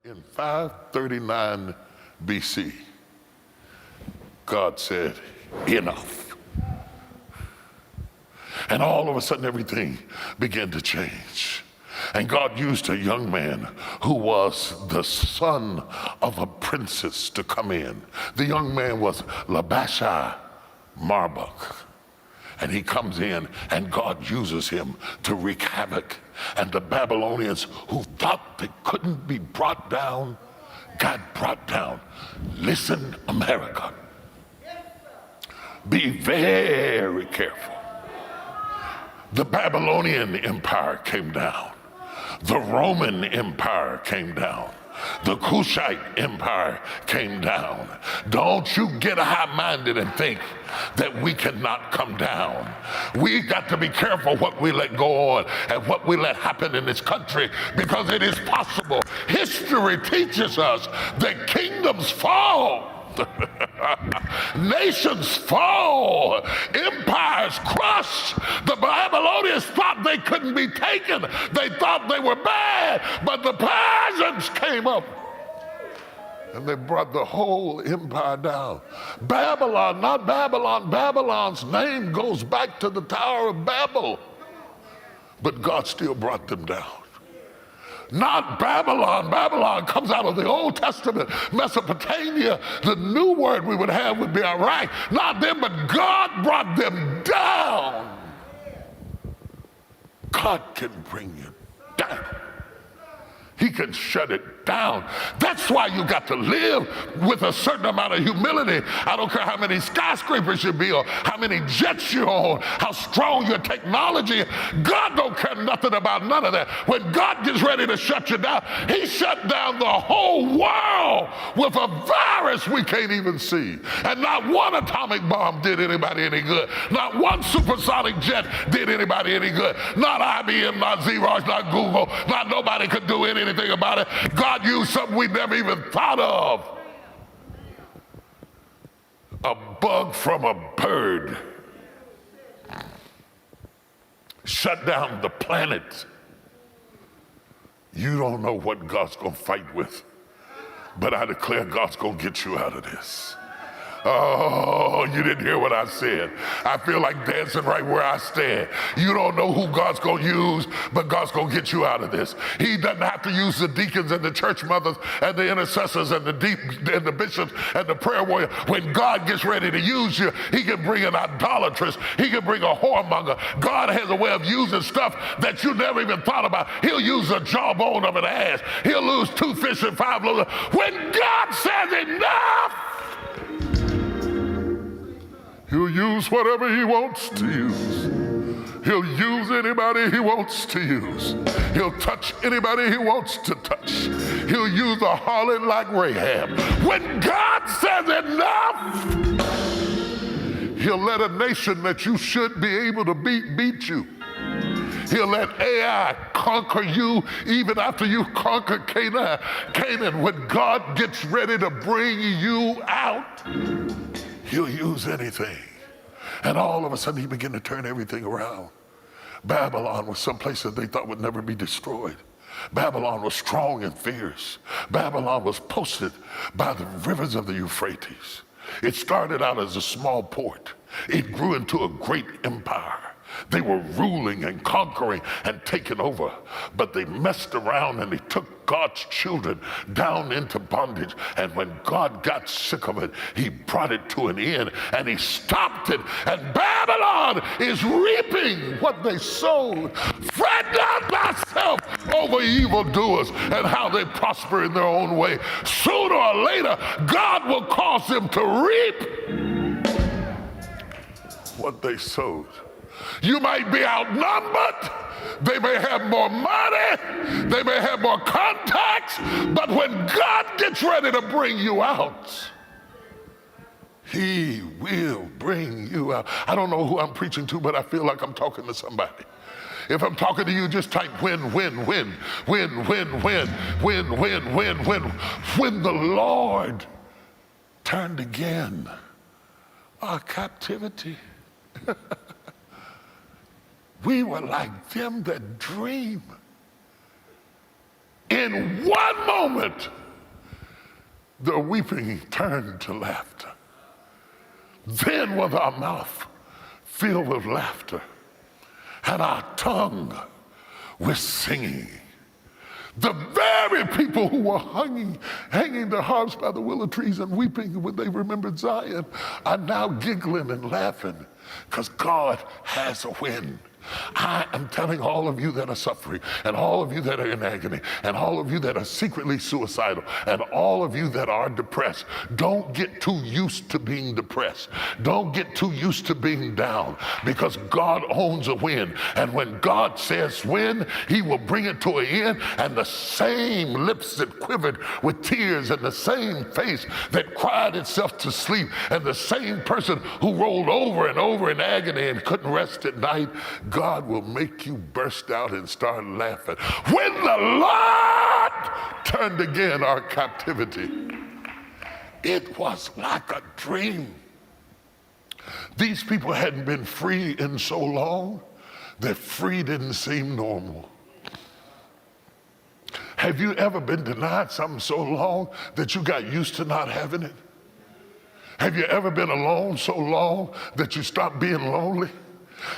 In 539 BC, God said, enough. And all of a sudden, everything began to change. And God used a young man who was the son of a princess to come in. The young man was Labashai Marduk. And he comes in, and God uses him to wreak havoc. And the Babylonians, who thought they couldn't be brought down, got brought down. Listen, America. Be very careful. The Babylonian Empire came down. The Roman Empire came down. The Cushite Empire came down. Don't you get high-minded and think that we cannot come down. We got to be careful what we let go on and what we let happen in this country, because it is possible. History teaches us that kingdoms fall. Nations fall, empires crush. The Babylonians thought they couldn't be taken. They thought they were bad, but the Persians came up and they brought the whole empire down. Babylon, not Babylon. Babylon's name goes back to the Tower of Babel, but God still brought them down. Not Babylon. Babylon comes out of the Old Testament, Mesopotamia. The new word we would have would be Iraq. Not them, but God brought them down. God can bring you down. He can shut it down. That's why you got to live with a certain amount of humility. I don't care how many skyscrapers you build, how many jets you own, how strong your technology. God don't care nothing about none of that. When God gets ready to shut you down, he shut down the whole world with a virus we can't even see. And not one atomic bomb did anybody any good. Not one supersonic jet did anybody any good. Not IBM, not Xerox, not Google, not nobody could do anything about it. God used something we never even thought of. A bug from a bird shut down the planet. You don't know what God's going to fight with, but I declare God's going to get you out of this. Oh, you didn't hear what I said. I feel like dancing right where I stand. You don't know who God's going to use, but God's going to get you out of this. He doesn't have to use the deacons and the church mothers and the intercessors and the bishops and the prayer warrior. When God gets ready to use you, he can bring an idolatress. He can bring a whoremonger. God has a way of using stuff that you never even thought about. He'll use a jawbone of an ass. He'll lose 2 fish and 5 loaves. When God says enough, he'll use whatever he wants to use. He'll use anybody he wants to use. He'll touch anybody he wants to touch. He'll use a harlot like Rahab. When God says enough, he'll let a nation that you should be able to beat you. He'll let AI conquer you even after you conquer Canaan. When God gets ready to bring you out, he'll use anything. And all of a sudden, he began to turn everything around. Babylon was someplace that they thought would never be destroyed. Babylon was strong and fierce. Babylon was posted by the rivers of the Euphrates. It started out as a small port. It grew into a great empire. They were ruling and conquering and taking over, but they messed around and they took God's children down into bondage. And when God got sick of it, he brought it to an end and he stopped it. And Babylon is reaping what they sowed. Fret not thyself over evildoers and how they prosper in their own way. Sooner or later, God will cause them to reap what they sowed. You might be outnumbered. They may have more money. They may have more contacts. But when God gets ready to bring you out, he will bring you out. I don't know who I'm preaching to, but I feel like I'm talking to somebody. If I'm talking to you, just type win. When the Lord turned again our captivity. We were like them that dream. In one moment, the weeping turned to laughter. Then was our mouth filled with laughter, and our tongue with singing. The very people who were hanging their harps by the willow trees and weeping when they remembered Zion are now giggling and laughing because God has a win. I am telling all of you that are suffering, and all of you that are in agony, and all of you that are secretly suicidal, and all of you that are depressed, don't get too used to being depressed. Don't get too used to being down, because God owns a win. And when God says win, he will bring it to an end, and the same lips that quivered with tears, and the same face that cried itself to sleep, and the same person who rolled over and over in agony and couldn't rest at night, God will make you burst out and start laughing. When the Lord turned again our captivity, it was like a dream. These people hadn't been free in so long that free didn't seem normal. Have you ever been denied something so long that you got used to not having it? Have you ever been alone so long that you stopped being lonely?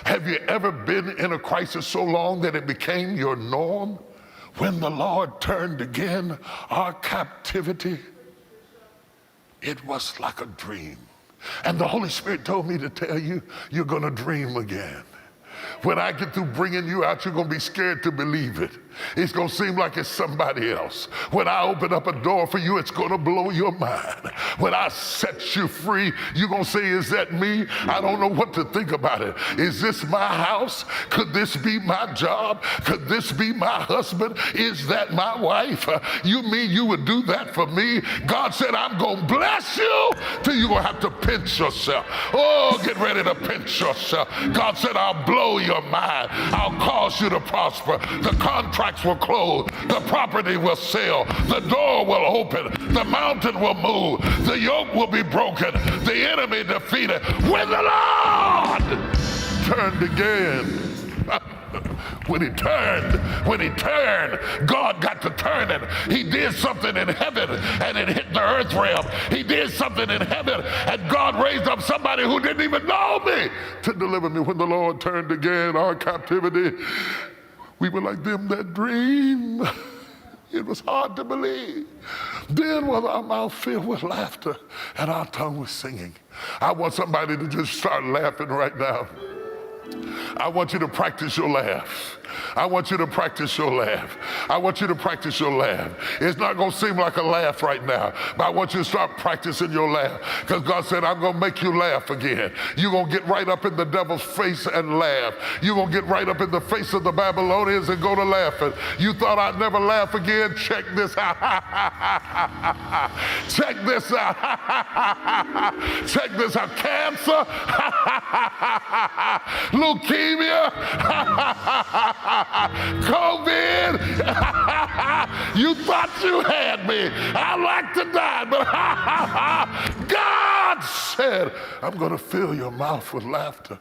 Have you ever been in a crisis so long that it became your norm? When the Lord turned again our captivity, it was like a dream. And the Holy Spirit told me to tell you, you're going to dream again. When I get through bringing you out, you're going to be scared to believe it. It's going to seem like it's somebody else. When I open up a door for you, it's going to blow your mind. When I set you free, you're going to say, is that me? I don't know what to think about it. Is this my house? Could this be my job? Could this be my husband? Is that my wife? You mean you would do that for me? God said, I'm going to bless you till you're going to have to pinch yourself. Oh, get ready to pinch yourself. God said, I'll blow your mind. I'll cause you to prosper. The contracts will close. The property will sell. The door will open. The mountain will move. The yoke will be broken. The enemy defeated. When the Lord turned again. When he turned, God got to turning. He did something in heaven and it hit the earth realm. He did something in heaven and God raised up somebody who didn't even know me to deliver me. When the Lord turned again our captivity, we were like them that dream. It was hard to believe. Then was our mouth filled with laughter and our tongue was singing. I want somebody to just start laughing right now. I want you to practice your laugh. I want you to practice your laugh. I want you to practice your laugh. It's not going to seem like a laugh right now, but I want you to start practicing your laugh because God said, I'm going to make you laugh again. You're going to get right up in the devil's face and laugh. You're going to get right up in the face of the Babylonians and go to laughing. You thought I'd never laugh again? Check this out. Check this out. Check this out. Cancer. Leukemia. COVID. You thought you had me. I like to die, but God said, I'm going to fill your mouth with laughter